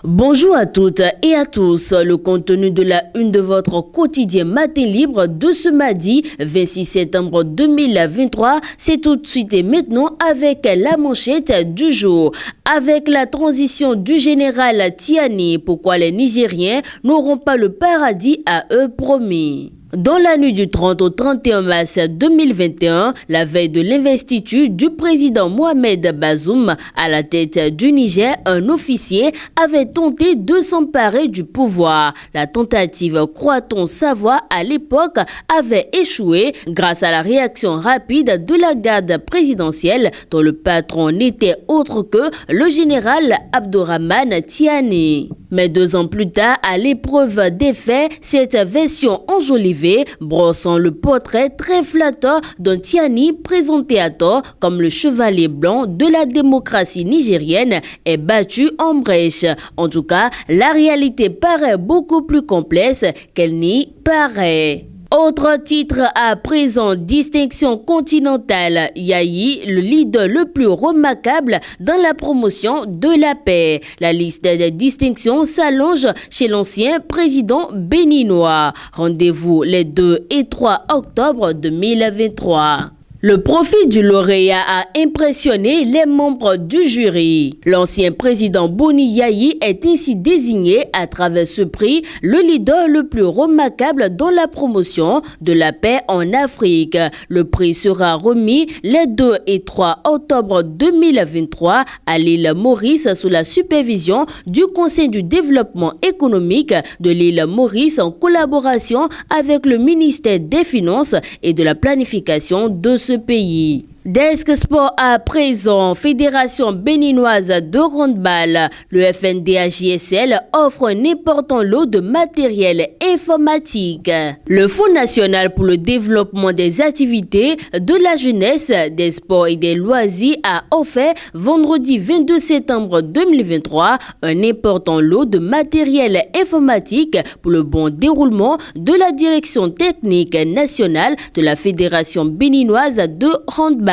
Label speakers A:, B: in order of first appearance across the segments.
A: Bonjour à toutes et à tous. Le contenu de la une de votre quotidien Matin Libre de ce mardi 26 septembre 2023, c'est tout de suite et maintenant avec la manchette du jour. Avec la transition du général Tiani, pourquoi les Nigériens n'auront pas le paradis à eux promis? Dans la nuit du 30 au 31 mars 2021, la veille de l'investiture du président Mohamed Bazoum à la tête du Niger, un officier avait tenté de s'emparer du pouvoir. La tentative, croit-on savoir, à l'époque avait échoué grâce à la réaction rapide de la garde présidentielle dont le patron n'était autre que le général Abdourahmane Tiani. Mais 2 ans plus tard, à l'épreuve des faits, cette version enjolivée, brossant le portrait très flatteur d'un Tiani présenté à tort comme le chevalier blanc de la démocratie nigérienne, est battue en brèche. En tout cas, la réalité paraît beaucoup plus complexe qu'elle n'y paraît. Autre titre à présent, distinction continentale. Yayi, le leader le plus remarquable dans la promotion de la paix. La liste des distinctions s'allonge chez l'ancien président béninois. Rendez-vous les 2 et 3 octobre 2023. Le profil du lauréat a impressionné les membres du jury. L'ancien président Boni Yayi est ainsi désigné à travers ce prix le leader le plus remarquable dans la promotion de la paix en Afrique. Le prix sera remis les 2 et 3 octobre 2023 à l'île Maurice sous la supervision du Conseil du développement économique de l'île Maurice en collaboration avec le ministère des Finances et de la planification de ce pays. Desk Sport à présent, Fédération béninoise de handball. Le FNDH-JSL offre un important lot de matériel informatique. Le Fonds national pour le développement des activités de la jeunesse, des sports et des loisirs a offert vendredi 22 septembre 2023 un important lot de matériel informatique pour le bon déroulement de la direction technique nationale de la Fédération béninoise de handball.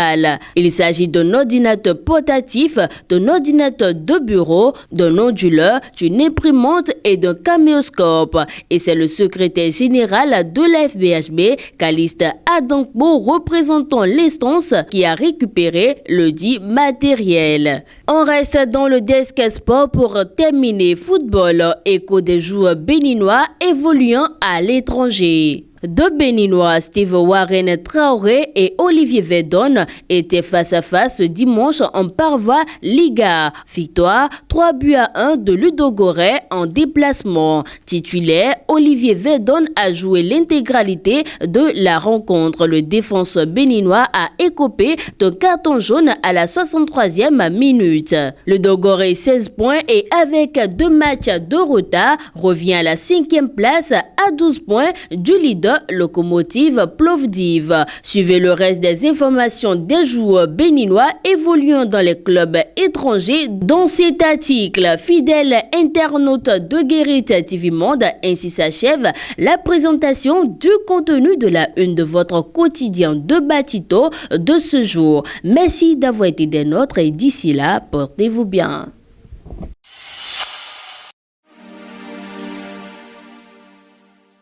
A: Il s'agit d'un ordinateur portatif, d'un ordinateur de bureau, d'un onduleur, d'une imprimante et d'un caméscope. Et c'est le secrétaire général de la FBHB, Caliste Adankbo, représentant l'instance, qui a récupéré le dit matériel. On reste dans le desk sport pour terminer football. Écho des joueurs béninois évoluant à l'étranger. 2 Béninois, Steve Warren Traoré et Olivier Verdon, étaient face à face dimanche en Parva Liga. Victoire 3-1 de Ludogorets en déplacement. Titulaire, Olivier Verdon a joué l'intégralité de la rencontre. Le défenseur béninois a écopé d'un carton jaune à la 63e minute. Ludogorets 16 points et avec 2 matchs de retard revient à la 5e place à 12 points du leader Locomotive Plovdiv. Suivez le reste des informations des joueurs béninois évoluant dans les clubs étrangers dans cet article. Fidèle internaute de Guérit TV Monde, ainsi s'achève la présentation du contenu de la une de votre quotidien de Batito de ce jour. Merci d'avoir été des nôtres et d'ici là, portez-vous bien.